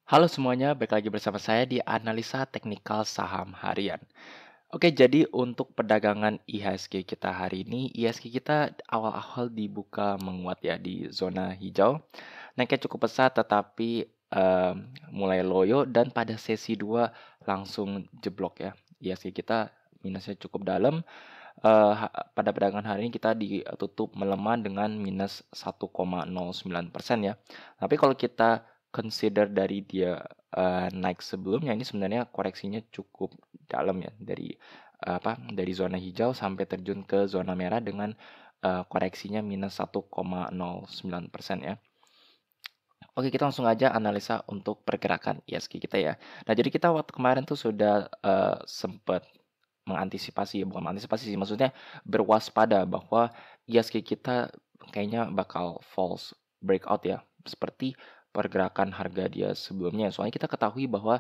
Halo semuanya, balik lagi bersama saya di analisa teknikal saham harian. Oke, jadi untuk perdagangan IHSG kita hari ini, IHSG kita awal-awal dibuka menguat ya di zona hijau. Naiknya cukup pesat tetapi mulai loyo dan pada sesi 2 langsung jeblok ya. IHSG kita minusnya cukup dalam. Pada perdagangan hari ini kita ditutup melemah dengan minus 1,09% ya. Tapi kalau kita consider dari dia naik sebelumnya, ini sebenarnya koreksinya cukup dalam ya, dari zona hijau sampai terjun ke zona merah dengan koreksinya minus 1,09% ya. Oke, kita langsung aja analisa untuk pergerakan ISG kita ya. Nah, jadi kita waktu kemarin tuh sudah sempat mengantisipasi, bukan mengantisipasi sih, maksudnya berwaspada bahwa ISG kita kayaknya bakal false breakout ya, seperti pergerakan harga dia sebelumnya. Soalnya kita ketahui bahwa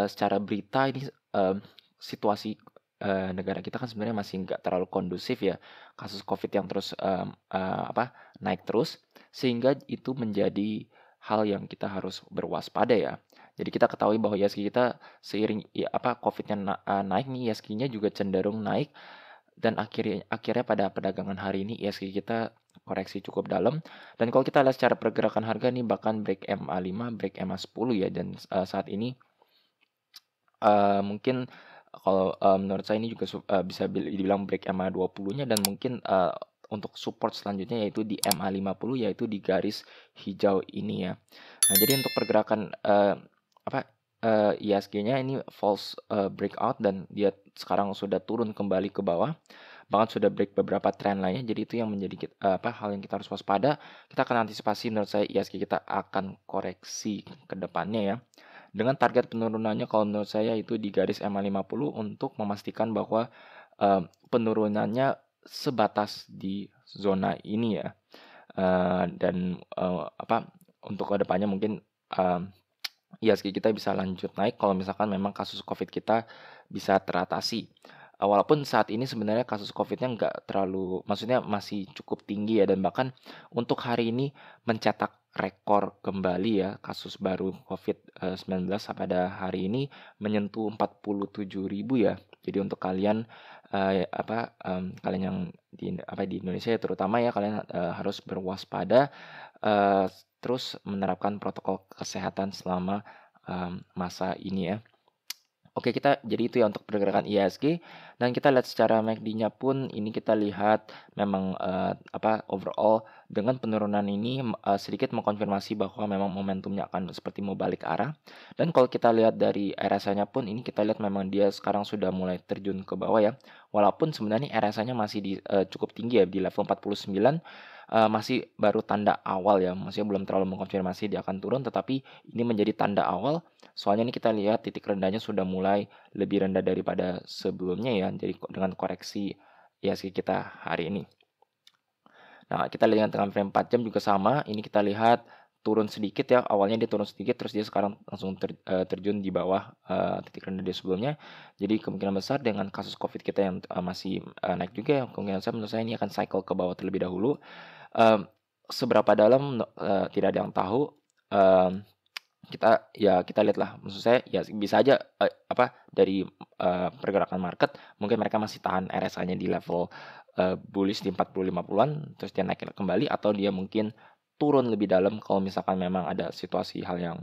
secara berita ini situasi negara kita kan sebenarnya masih nggak terlalu kondusif ya, kasus COVID yang terus naik terus, sehingga itu menjadi hal yang kita harus berwaspada ya. Jadi kita ketahui bahwa ISG kita seiring COVID-nya naik nih, ISG-nya juga cenderung naik dan akhirnya pada perdagangan hari ini ISG kita koreksi cukup dalam. Dan kalau kita lihat secara pergerakan harga nih bahkan break MA5, break MA10 ya, dan saat ini mungkin kalau menurut saya ini juga bisa dibilang break MA20-nya, dan mungkin untuk support selanjutnya yaitu di MA50, yaitu di garis hijau ini ya. Nah, jadi untuk pergerakan ISG-nya ini false breakout dan dia sekarang sudah turun kembali ke bawah, bahkan sudah break beberapa tren lainnya. Jadi itu yang menjadi hal yang kita harus waspada. Kita akan antisipasi, menurut saya ISG kita akan koreksi ke depannya ya. Dengan target penurunannya kalau menurut saya itu di garis MA50 untuk memastikan bahwa penurunannya sebatas di zona ini ya. Dan untuk kedepannya mungkin IHSG kita bisa lanjut naik kalau misalkan memang kasus COVID kita bisa teratasi. Walaupun saat ini sebenarnya kasus COVID-nya nggak terlalu, maksudnya masih cukup tinggi ya, dan bahkan untuk hari ini mencetak rekor kembali ya, kasus baru COVID-19 pada hari ini menyentuh 47.000 ya. Jadi untuk kalian kalian yang di Indonesia ya terutama ya, kalian harus berwaspada, terus menerapkan protokol kesehatan selama masa ini ya. Oke, kita jadi itu ya untuk pergerakan IHSG, dan kita lihat secara MACD-nya pun ini kita lihat memang overall dengan penurunan ini sedikit mengkonfirmasi bahwa memang momentumnya akan seperti mau balik arah. Dan kalau kita lihat dari RSI-nya pun ini kita lihat memang dia sekarang sudah mulai terjun ke bawah ya. Walaupun sebenarnya RSI-nya masih cukup tinggi ya di level 49, masih baru tanda awal ya, masih belum terlalu mengkonfirmasi dia akan turun, tetapi ini menjadi tanda awal. Soalnya ini kita lihat titik rendahnya sudah mulai lebih rendah daripada sebelumnya ya. Jadi dengan koreksi IHSG kita hari ini. Nah, kita lihat dengan frame 4 jam juga sama. Ini kita lihat turun sedikit ya. Awalnya dia turun sedikit, terus dia sekarang langsung terjun di bawah titik rendah dia sebelumnya. Jadi kemungkinan besar dengan kasus COVID kita yang masih naik juga ya, kemungkinan besar menurut saya ini akan cycle ke bawah terlebih dahulu. Seberapa dalam tidak ada yang tahu. Kita lihatlah, maksud saya ya bisa aja dari pergerakan market mungkin mereka masih tahan RSI-nya di level bullish di 40-50-an, terus dia naik kembali, atau dia mungkin turun lebih dalam kalau misalkan memang ada situasi hal yang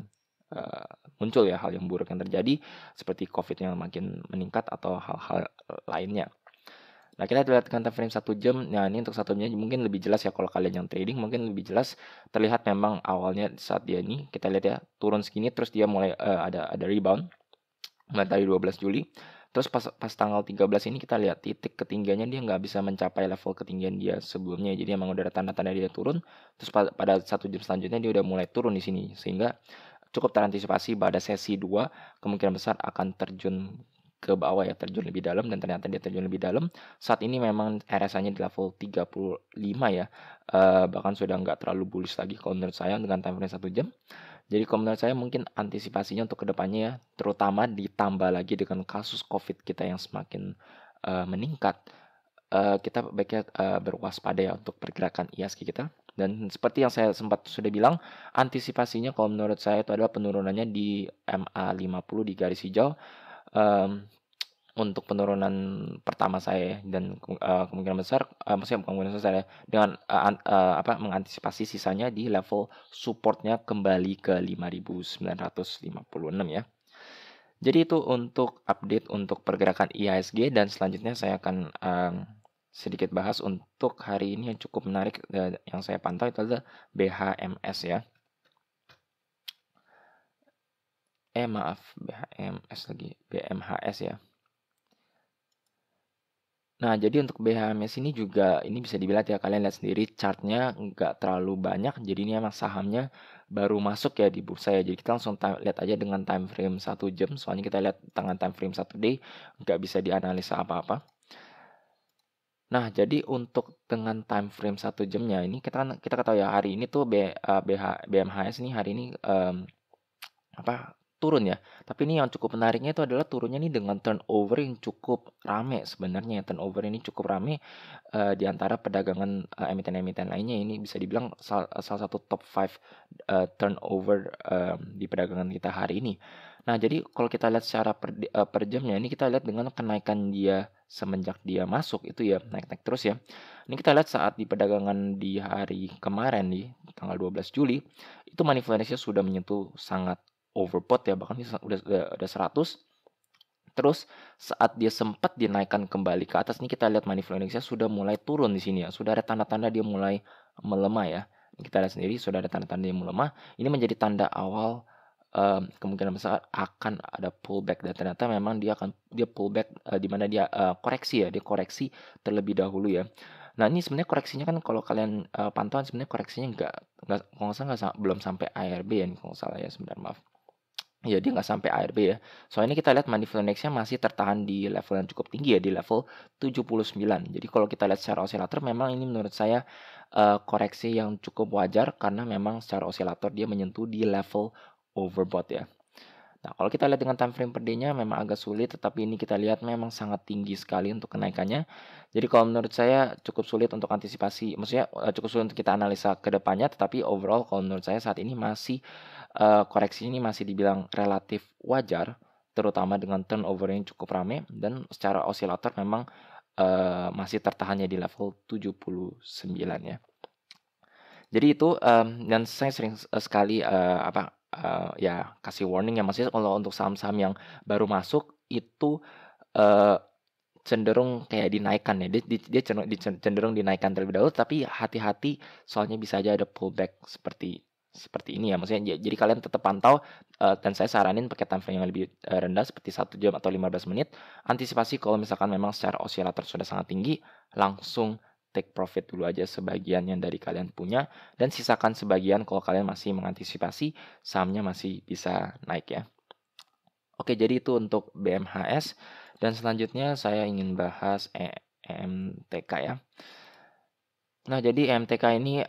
muncul ya, hal yang buruk yang terjadi seperti COVID yang makin meningkat atau hal-hal lainnya. Nah, kita lihat time frame 1 jam. Nah, ini untuk 1 jamnya mungkin lebih jelas ya, kalau kalian yang trading mungkin lebih jelas terlihat memang awalnya saat dia ini kita lihat ya turun segini, terus dia mulai ada rebound mulai dari 12 Juli. Terus pas tanggal 13 ini kita lihat titik ketinggiannya dia nggak bisa mencapai level ketinggian dia sebelumnya. Jadi emang udah ada tanda-tanda dia turun. Terus pada 1 jam selanjutnya dia udah mulai turun di sini, sehingga cukup terantisipasi pada sesi 2 kemungkinan besar akan terjun ke bawah ya, terjun lebih dalam, dan ternyata dia terjun lebih dalam. Saat ini memang RSI-nya di level 35 ya, bahkan sudah nggak terlalu bullish lagi kalau menurut saya dengan time frame 1 jam. Jadi kalau menurut saya mungkin antisipasinya untuk kedepannya ya, terutama ditambah lagi dengan kasus COVID kita yang semakin meningkat, kita baiknya berwaspada ya untuk pergerakan IHSG kita. Dan seperti yang saya sempat sudah bilang, antisipasinya kalau menurut saya itu adalah penurunannya di MA50 di garis hijau, mmm, untuk penurunan pertama saya ya, dan kemungkinan besar, maksudnya bukan kemungkinan besar ya, dengan, mengantisipasi sisanya di level support-nya kembali ke 5.956 ya. Jadi itu untuk update untuk pergerakan IHSG, dan selanjutnya saya akan, sedikit bahas untuk hari ini yang cukup menarik, yang saya pantau itu adalah BHMS ya. Maaf, BHMS lagi, BMHS ya. Nah, jadi untuk BHMS ini juga, ini bisa dibilang ya, kalian lihat sendiri chartnya nggak terlalu banyak, jadi ini emang sahamnya baru masuk ya di bursa ya. Jadi kita langsung lihat aja dengan time frame 1 jam, soalnya kita lihat dengan time frame 1 day nggak bisa dianalisa apa-apa. Nah, jadi untuk dengan time frame 1 jamnya ini, kita ketahui ya, hari ini tuh BMHS ini hari ini turun ya. Tapi ini yang cukup menariknya itu adalah turunnya ini dengan turnover yang cukup rame sebenarnya. Turnover ini cukup rame di antara perdagangan emiten-emiten lainnya. Ini bisa dibilang salah satu top 5 turnover di perdagangan kita hari ini. Nah, jadi kalau kita lihat secara per jamnya, ini kita lihat dengan kenaikan dia semenjak dia masuk itu ya, naik-naik terus ya. Ini kita lihat saat di perdagangan di hari kemarin, di tanggal 12 Juli, itu money flow index-nya sudah menyentuh sangat overbought ya, bahkan udah 100. Terus saat dia sempat dinaikkan kembali ke atas, ini kita lihat money flow index-nya sudah mulai turun di sini ya. Sudah ada tanda-tanda dia mulai melemah ya. Kita lihat sendiri sudah ada tanda-tanda dia melemah. Ini menjadi tanda awal kemungkinan besar akan ada pullback, dan ternyata memang dia pullback, di mana dia koreksi ya, dia koreksi terlebih dahulu ya. Nah, ini sebenarnya koreksinya kan kalau kalian pantauan, sebenarnya koreksinya nggak kalau nggak salah belum sampai ARB ya, kalau nggak salah ya, sebentar maaf. Ya, dia nggak sampai ARB ya. Soalnya kita lihat money flow index-nya masih tertahan di level yang cukup tinggi ya, di level 79. Jadi kalau kita lihat secara osilator, memang ini menurut saya koreksi yang cukup wajar, karena memang secara osilator dia menyentuh di level overbought ya. Nah, kalau kita lihat dengan time frame per day-nya memang agak sulit, tetapi ini kita lihat memang sangat tinggi sekali untuk kenaikannya. Jadi kalau menurut saya cukup sulit untuk antisipasi, maksudnya cukup sulit untuk kita analisa ke depannya, tetapi overall kalau menurut saya saat ini masih koreksi ini masih dibilang relatif wajar, terutama dengan turnover yang cukup rame, dan secara osilator memang masih tertahannya di level 79 ya. Jadi itu, dan saya sering sekali ya kasih warning ya, maksudnya kalau untuk saham-saham yang baru masuk itu eee, cenderung kayak dinaikkan ya, dia cenderung dinaikkan terlebih dahulu, tapi hati-hati soalnya bisa aja ada pullback seperti ini ya. Maksudnya jadi kalian tetap pantau, dan saya saranin pakai time frame yang lebih rendah seperti 1 jam atau 15 menit. Antisipasi kalau misalkan memang secara osilator sudah sangat tinggi, langsung take profit dulu aja sebagian yang dari kalian punya, dan sisakan sebagian kalau kalian masih mengantisipasi sahamnya masih bisa naik ya. Oke, jadi itu untuk BMHS, dan selanjutnya saya ingin bahas EMTK ya. Nah, jadi EMTK ini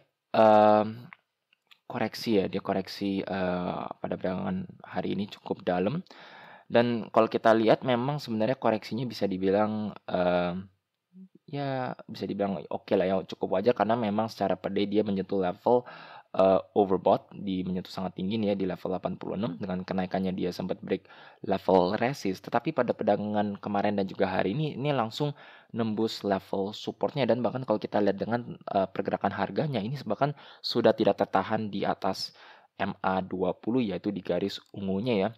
koreksi ya, dia koreksi pada perdagangan hari ini cukup dalam, dan kalau kita lihat memang sebenarnya koreksinya bisa dibilang ya bisa dibilang oke lah ya, cukup wajar, karena memang secara per day dia menyentuh level overbought, menyentuh sangat tinggi nih ya di level 86, dengan kenaikannya dia sempat break level resist, tetapi pada perdagangan kemarin dan juga hari ini langsung nembus level supportnya, dan bahkan kalau kita lihat dengan pergerakan harganya ini bahkan sudah tidak tertahan di atas MA20, yaitu di garis ungunya ya.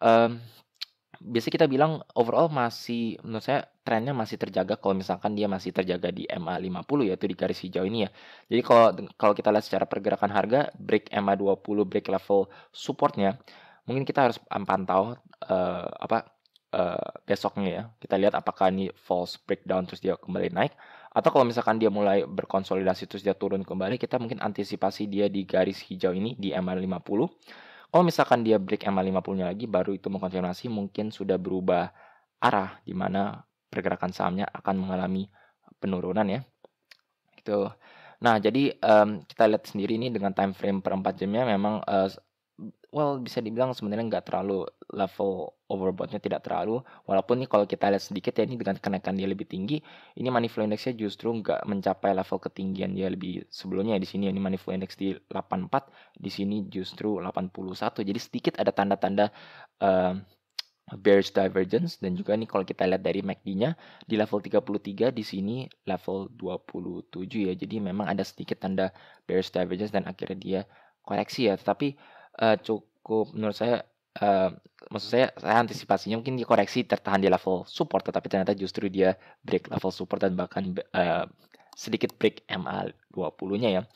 Mmm, Biasanya kita bilang overall masih, menurut saya trennya masih terjaga kalau misalkan dia masih terjaga di MA50 yaitu di garis hijau ini ya. Jadi kalau kita lihat secara pergerakan harga, break MA20, break level supportnya, mungkin kita harus pantau besoknya ya. Kita lihat apakah ini false breakdown terus dia kembali naik, atau kalau misalkan dia mulai berkonsolidasi terus dia turun kembali, kita mungkin antisipasi dia di garis hijau ini di MA50. Kalau misalkan dia break MA50-nya lagi, baru itu mengkonfirmasi mungkin sudah berubah arah, di mana pergerakan sahamnya akan mengalami penurunan ya, gitu. Nah, jadi, kita lihat sendiri ini dengan time frame per 4 jamnya memang, bisa dibilang sebenarnya nggak terlalu level overbought-nya tidak terlalu, walaupun nih kalau kita lihat sedikit ya, ini dengan kenaikan dia lebih tinggi, ini money flow index-nya justru nggak mencapai level ketinggian dia lebih sebelumnya. Di sini ini money flow index di 84, di sini justru 81. Jadi sedikit ada tanda-tanda bearish divergence, dan juga nih kalau kita lihat dari MACD-nya di level 33, di sini level 27 ya. Jadi memang ada sedikit tanda bearish divergence dan akhirnya dia koreksi ya. Tetapi cukup menurut saya, maksud saya antisipasinya mungkin dia koreksi tertahan di level support, tetapi ternyata justru dia break level support dan bahkan sedikit break MA20-nya ya.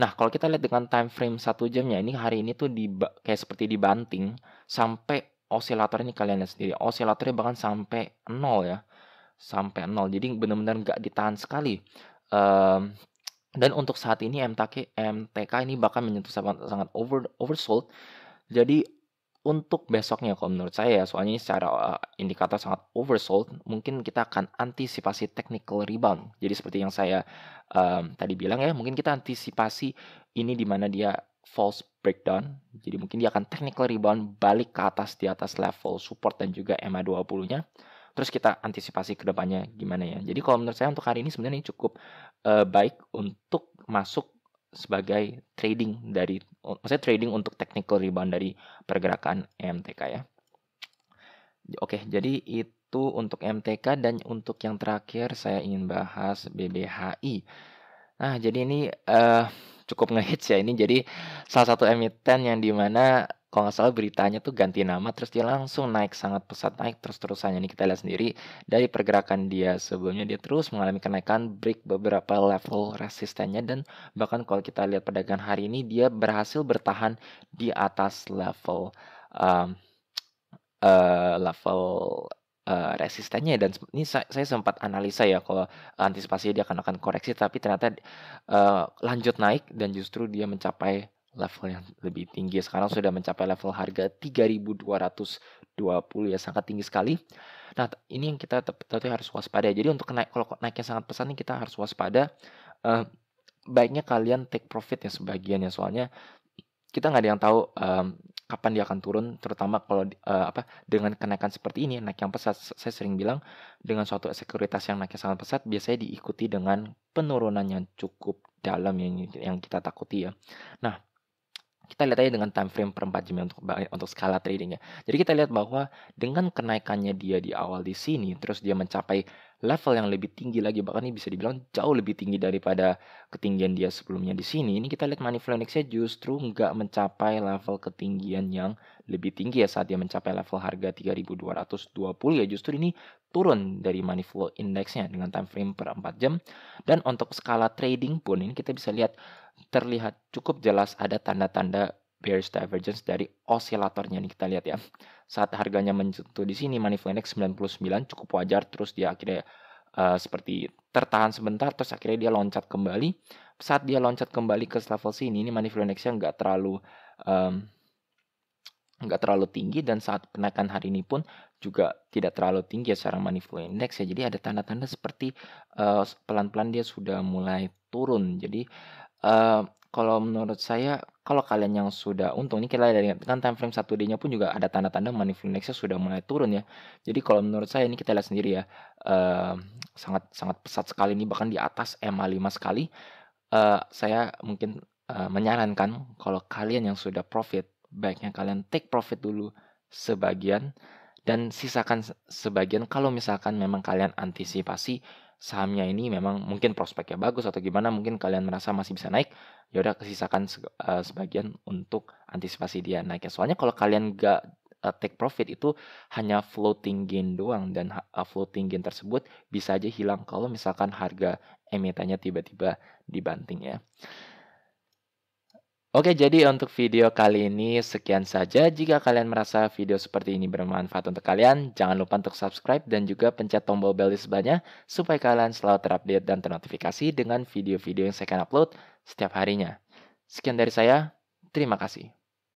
Nah, kalau kita lihat dengan time frame 1 jamnya, ini hari ini tuh kayak seperti dibanting sampai osilator ini, kalian lihat sendiri. Osilatornya bahkan sampai 0 ya. Sampai 0. Jadi benar-benar nggak ditahan sekali. Dan untuk saat ini MTK ini bahkan menyentuh sangat oversold. Jadi untuk besoknya kalau menurut saya ya, soalnya ini secara indikator sangat oversold, mungkin kita akan antisipasi technical rebound. Jadi seperti yang saya tadi bilang ya, mungkin kita antisipasi ini di mana dia false breakdown. Jadi mungkin dia akan technical rebound balik ke atas di atas level support dan juga MA20-nya. Terus kita antisipasi ke depannya gimana ya. Jadi kalau menurut saya untuk hari ini sebenarnya cukup baik untuk masuk sebagai trading maksudnya trading untuk technical rebound dari pergerakan MTK ya. Oke, jadi itu untuk MTK, dan untuk yang terakhir saya ingin bahas BBHI. Nah, jadi ini cukup ngehits ya ini. Jadi salah satu emiten yang dimana kalau nggak salah beritanya tuh ganti nama, terus dia langsung naik, sangat pesat naik terus-terusan. Ini kita lihat sendiri dari pergerakan dia sebelumnya, dia terus mengalami kenaikan, break beberapa level resistennya, dan bahkan kalau kita lihat perdagangan hari ini dia berhasil bertahan di atas level resistennya. Dan ini saya sempat analisa ya kalau antisipasi dia akan koreksi, tapi ternyata lanjut naik dan justru dia mencapai level yang lebih tinggi. Sekarang sudah mencapai level harga 3.220 ya, sangat tinggi sekali. Nah, ini yang kita tentu harus waspada. Jadi untuk kalau naiknya sangat pesat nih, kita harus waspada. Baiknya kalian take profit ya sebagian ya, soalnya kita nggak ada yang tahu kapan dia akan turun, terutama kalau dengan kenaikan seperti ini, naik yang pesat. Saya sering bilang dengan suatu sekuritas yang naiknya sangat pesat biasanya diikuti dengan penurunan yang cukup dalam yang kita takuti ya. Nah, kita lihat aja dengan time frame per 4 jam untuk skala trading ya. Jadi kita lihat bahwa dengan kenaikannya dia di awal di sini, terus dia mencapai level yang lebih tinggi lagi, bahkan ini bisa dibilang jauh lebih tinggi daripada ketinggian dia sebelumnya di sini. Ini kita lihat money flow index-nya justru nggak mencapai level ketinggian yang lebih tinggi ya, saat dia mencapai level harga 3.220 ya, justru ini turun dari money flow index-nya dengan time frame per 4 jam. Dan untuk skala trading pun ini kita bisa lihat terlihat cukup jelas ada tanda-tanda bearish divergence dari osilatornya nih, kita lihat ya. Saat harganya menyentuh di sini money flow index 99 cukup wajar, terus dia akhirnya seperti tertahan sebentar, terus akhirnya dia loncat kembali. Saat dia loncat kembali ke level sini, ini money flow index-nya nggak terlalu tinggi, dan saat kenaikan hari ini pun juga tidak terlalu tinggi ya secara money flow index ya. Jadi ada tanda-tanda seperti pelan-pelan dia sudah mulai turun. Jadi kalau menurut saya, kalau kalian yang sudah untung, ini kita lihat dengan time frame 1 D-nya pun juga ada tanda-tanda money flow index-nya sudah mulai turun ya. Jadi kalau menurut saya ini kita lihat sendiri ya, sangat sangat pesat sekali, ini bahkan di atas MA5 sekali. Saya mungkin menyarankan kalau kalian yang sudah profit, baiknya kalian take profit dulu sebagian dan sisakan sebagian kalau misalkan memang kalian antisipasi sahamnya ini memang mungkin prospeknya bagus atau gimana, mungkin kalian merasa masih bisa naik, ya udah kesisakan sebagian untuk antisipasi dia naik ya. Soalnya kalau kalian gak take profit itu hanya floating gain doang, dan floating gain tersebut bisa aja hilang kalau misalkan harga emitennya tiba-tiba dibanting ya. Oke, jadi untuk video kali ini sekian saja. Jika kalian merasa video seperti ini bermanfaat untuk kalian, jangan lupa untuk subscribe dan juga pencet tombol bell di sebelahnya supaya kalian selalu terupdate dan ternotifikasi dengan video-video yang saya akan upload setiap harinya. Sekian dari saya, terima kasih.